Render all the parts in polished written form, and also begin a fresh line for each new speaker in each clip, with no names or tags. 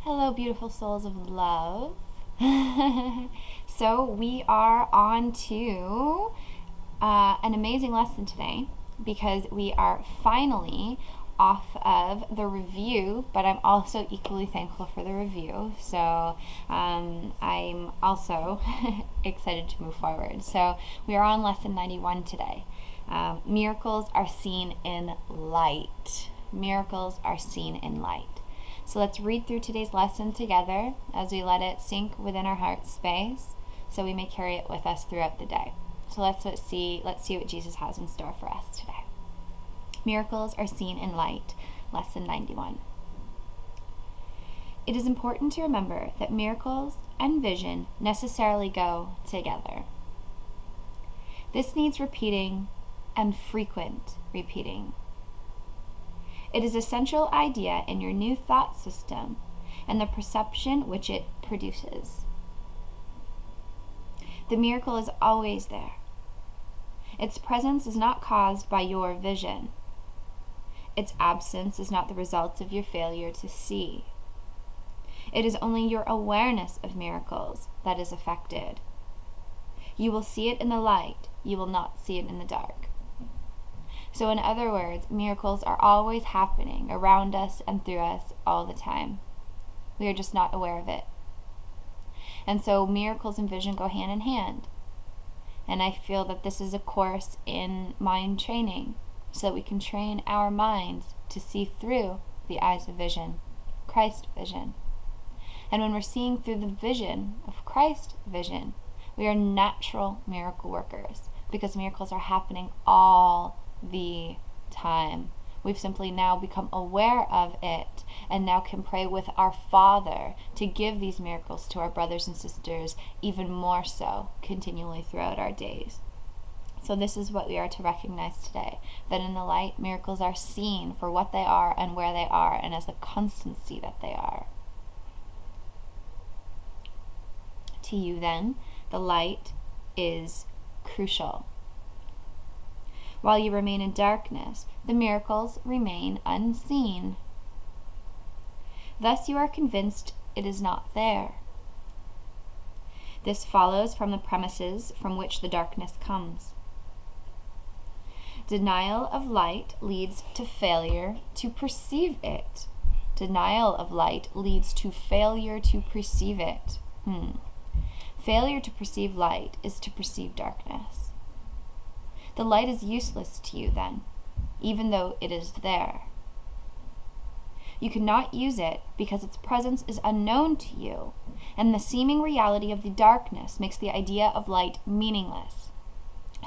Hello, beautiful souls of love. So we are on to an amazing lesson today because we are finally off of the review, but I'm also equally thankful for the review. So I'm also excited to move forward. So we are on lesson 91 today. Miracles are seen in light. Miracles are seen in light. So let's read through today's lesson together as we let it sink within our heart space so we may carry it with us throughout the day. So let's see what Jesus has in store for us today. Miracles are seen in light, lesson 91. It is important to remember that miracles and vision necessarily go together. This needs repeating and frequent repeating. It is an essential idea in your new thought system and the perception which it produces. The miracle is always there. Its presence is not caused by your vision. Its absence is not the result of your failure to see. It is only your awareness of miracles that is affected. You will see it in the light. You will not see it in the dark. So in other words, miracles are always happening around us and through us all the time. We are just not aware of it. And so miracles and vision go hand in hand. And I feel that this is a course in mind training so that we can train our minds to see through the eyes of vision, Christ vision. And when we're seeing through the vision of Christ vision, we are natural miracle workers because miracles are happening all the time. We've simply now become aware of it and now can pray with our Father to give these miracles to our brothers and sisters even more so continually throughout our days. So this is what we are to recognize today, that in the light, miracles are seen for what they are and where they are and as the constancy that they are. To you then, the light is crucial. While you remain in darkness, the miracles remain unseen. Thus you are convinced it is not there. This follows from the premises from which the darkness comes. Denial of light leads to failure to perceive it. Denial of light leads to failure to perceive it. Failure to perceive light is to perceive darkness. The light is useless to you then, even though it is there. You cannot use it because its presence is unknown to you, and the seeming reality of the darkness makes the idea of light meaningless.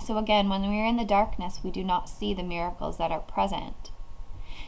So again, when we are in the darkness, we do not see the miracles that are present.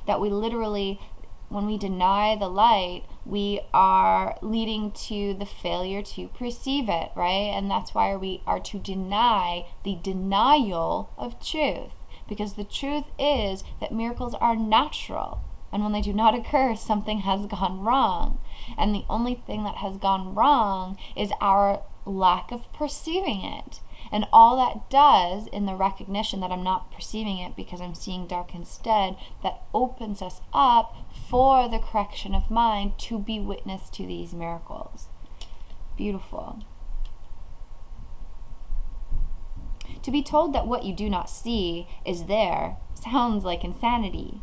That we literally, when we deny the light, we are leading to the failure to perceive it, right? And that's why we are to deny the denial of truth. Because the truth is that miracles are natural. And when they do not occur, something has gone wrong. And the only thing that has gone wrong is our lack of perceiving it. And all that does in the recognition that I'm not perceiving it because I'm seeing dark instead, that opens us up for the correction of mind to be witness to these miracles. Beautiful. To be told that what you do not see is there sounds like insanity.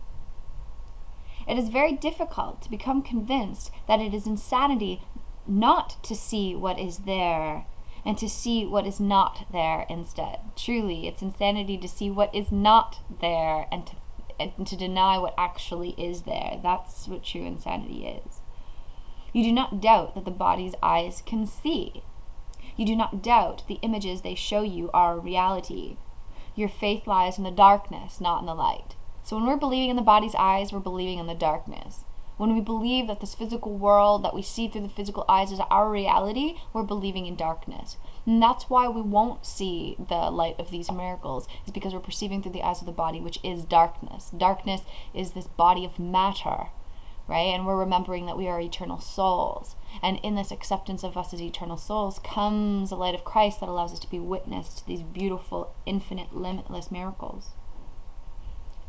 It is very difficult to become convinced that it is insanity not to see what is there and to see what is not there instead. Truly, it's insanity to see what is not there and to deny what actually is there. That's what true insanity is. You do not doubt that the body's eyes can see. You do not doubt the images they show you are reality. Your faith lies in the darkness, not in the light. So when we're believing in the body's eyes, we're believing in the darkness. When we believe that this physical world that we see through the physical eyes is our reality, we're believing in darkness. And that's why we won't see the light of these miracles, is because we're perceiving through the eyes of the body, which is darkness. Darkness is this body of matter, right? And we're remembering that we are eternal souls. And in this acceptance of us as eternal souls comes the light of Christ that allows us to be witness to these beautiful, infinite, limitless miracles.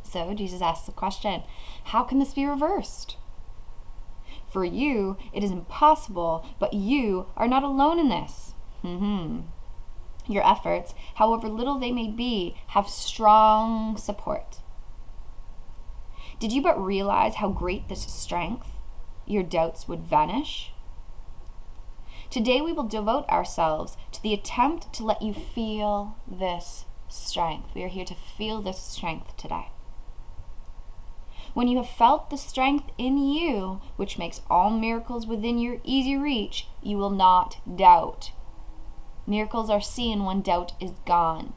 So Jesus asks the question, how can this be reversed? For you, it is impossible, but you are not alone in this. Your efforts, however little they may be, have strong support. Did you but realize how great this strength, your doubts would vanish. Today we will devote ourselves to the attempt to let you feel this strength. We are here to feel this strength today. When you have felt the strength in you, which makes all miracles within your easy reach, you will not doubt. Miracles are seen when doubt is gone.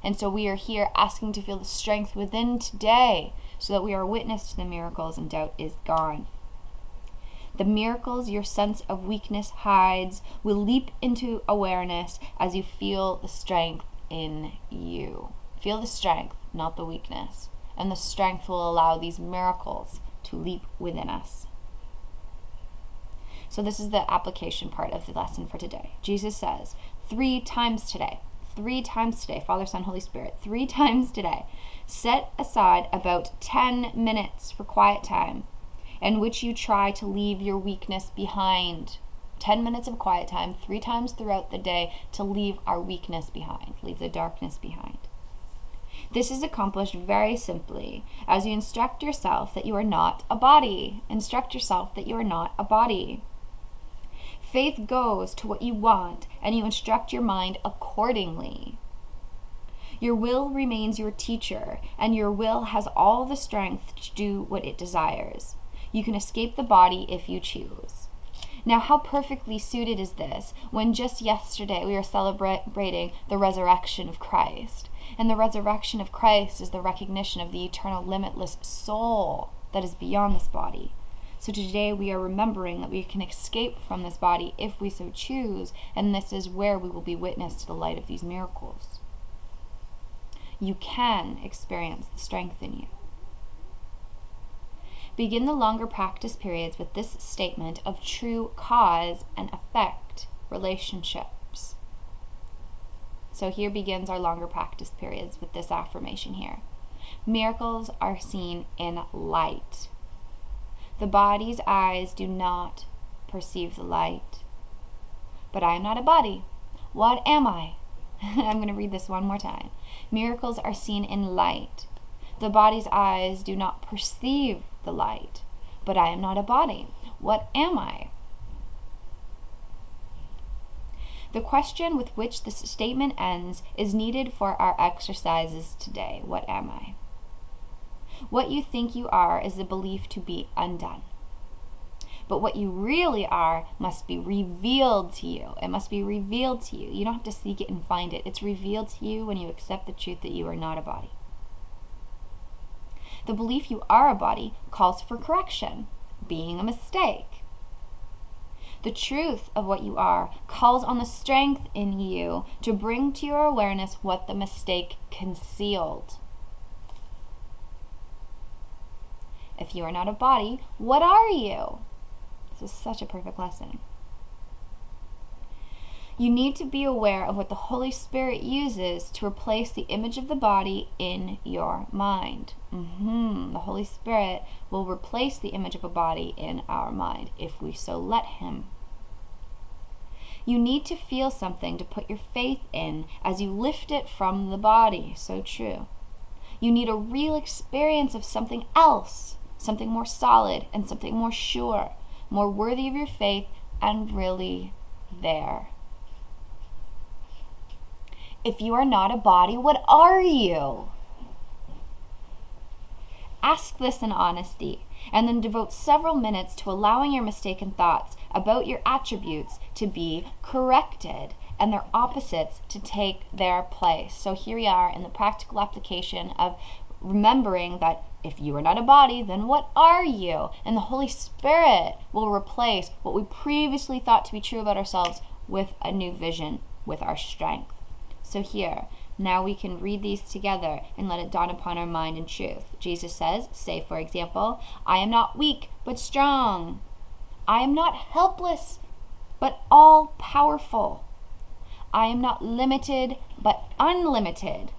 And so we are here asking to feel the strength within today so that we are witness to the miracles and doubt is gone. The miracles your sense of weakness hides will leap into awareness as you feel the strength in you. Feel the strength, not the weakness. And the strength will allow these miracles to leap within us. So this is the application part of the lesson for today. Jesus says 3 times today, Father, Son, Holy Spirit, 3 times today, set aside about 10 minutes for quiet time in which you try to leave your weakness behind. 10 minutes of quiet time, 3 times throughout the day to leave our weakness behind, leave the darkness behind. This is accomplished very simply as you instruct yourself that you are not a body. Instruct yourself that you are not a body. Faith goes to what you want, and you instruct your mind accordingly. Your will remains your teacher, and your will has all the strength to do what it desires. You can escape the body if you choose. Now, how perfectly suited is this when just yesterday we were celebrating the resurrection of Christ. And the resurrection of Christ is the recognition of the eternal, limitless soul that is beyond this body. So today we are remembering that we can escape from this body if we so choose, and this is where we will be witness to the light of these miracles. You can experience the strength in you. Begin the longer practice periods with this statement of true cause and effect relationships. So here begins our longer practice periods with this affirmation here. Miracles are seen in light. The body's eyes do not perceive the light. But I am not a body. What am I? I'm going to read this one more time. Miracles are seen in light. The body's eyes do not perceive the light. But I am not a body. What am I? The question with which this statement ends is needed for our exercises today. What am I? What you think you are is a belief to be undone. But what you really are must be revealed to you. It must be revealed to you. You don't have to seek it and find it. It's revealed to you when you accept the truth that you are not a body. The belief you are a body calls for correction, being a mistake. The truth of what you are calls on the strength in you to bring to your awareness what the mistake concealed. If you are not a body, what are you? This is such a perfect lesson. You need to be aware of what the Holy Spirit uses to replace the image of the body in your mind. The Holy Spirit will replace the image of a body in our mind if we so let Him. You need to feel something to put your faith in as you lift it from the body. So true. You need a real experience of something else, something more solid and something more sure, more worthy of your faith and really there. If you are not a body, what are you? Ask this in honesty, and then devote several minutes to allowing your mistaken thoughts about your attributes to be corrected and their opposites to take their place. So here we are in the practical application of remembering that if you are not a body, then what are you? And the Holy Spirit will replace what we previously thought to be true about ourselves with a new vision, with our strength. So here, now we can read these together and let it dawn upon our mind in truth. Jesus says, say for example, I am not weak, but strong. I am not helpless, but all powerful. I am not limited, but unlimited.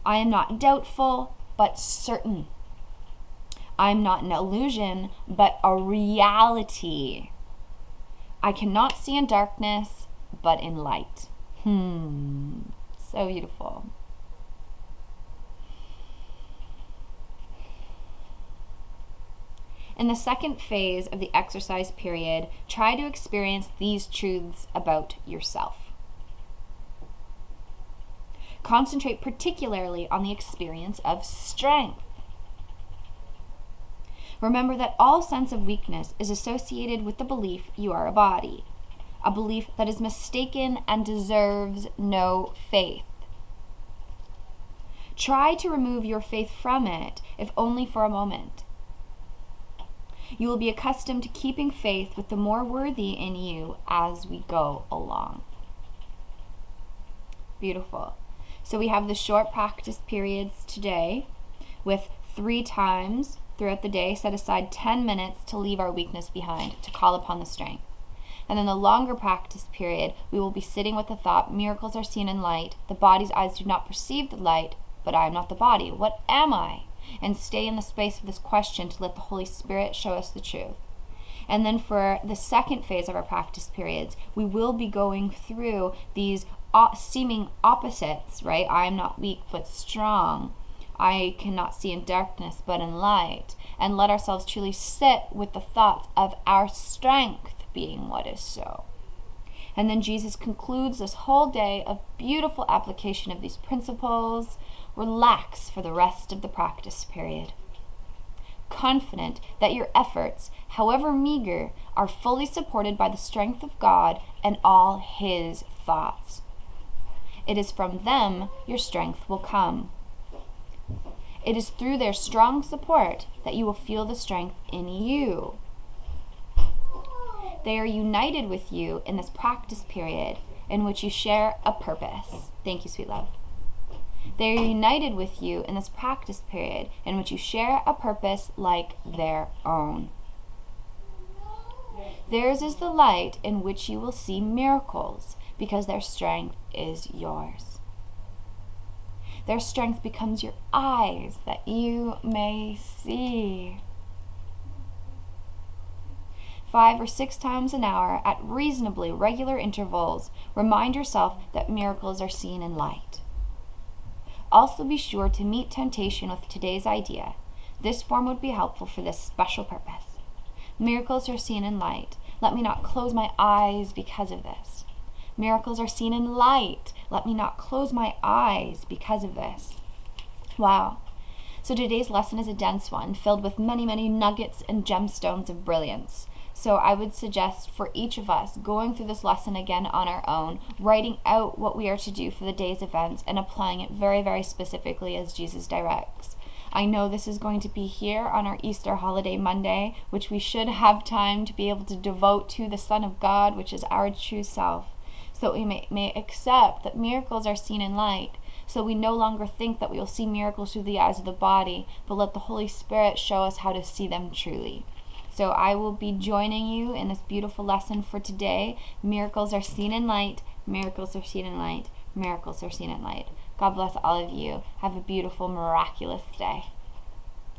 I am not doubtful, but certain. I'm not an illusion, but a reality. I cannot see in darkness, but in light. So beautiful. In the second phase of the exercise period, try to experience these truths about yourself. Concentrate particularly on the experience of strength. Remember that all sense of weakness is associated with the belief you are a body, a belief that is mistaken and deserves no faith. Try to remove your faith from it, if only for a moment. You will be accustomed to keeping faith with the more worthy in you as we go along. Beautiful. So we have the short practice periods today with 3 times throughout the day. Set aside 10 minutes to leave our weakness behind, to call upon the strength. And then the longer practice period, we will be sitting with the thought, miracles are seen in light. The body's eyes do not perceive the light, but I am not the body. What am I? And stay in the space of this question to let the Holy Spirit show us the truth. And then for the second phase of our practice periods, we will be going through these seeming opposites, right? I am not weak but strong. I cannot see in darkness but in light. And let ourselves truly sit with the thoughts of our strength being what is so. And then Jesus concludes this whole day of beautiful application of these principles. Relax for the rest of the practice period, confident that your efforts, however meager, are fully supported by the strength of God and all His thoughts. It is from them your strength will come. It is through their strong support that you will feel the strength in you. They are united with you in this practice period in which you share a purpose. Thank you, sweet love. They are united with you in this practice period in which you share a purpose like their own. Theirs is the light in which you will see miracles because their strength is yours. Their strength becomes your eyes that you may see. 5 or 6 times an hour at reasonably regular intervals, remind yourself that miracles are seen in light. Also be sure to meet temptation with today's idea. This form would be helpful for this special purpose. Miracles are seen in light. Let me not close my eyes because of this. Miracles are seen in light. Let me not close my eyes because of this. Wow. So today's lesson is a dense one, filled with many, many nuggets and gemstones of brilliance. So I would suggest for each of us going through this lesson again on our own, writing out what we are to do for the day's events and applying it very, very specifically as Jesus directs. I know this is going to be here on our Easter holiday Monday, which we should have time to be able to devote to the Son of God, which is our true self, so that we may accept that miracles are seen in light, so we no longer think that we will see miracles through the eyes of the body, but let the Holy Spirit show us how to see them truly. So I will be joining you in this beautiful lesson for today. Miracles are seen in light. Miracles are seen in light. Miracles are seen in light. God bless all of you. Have a beautiful, miraculous day.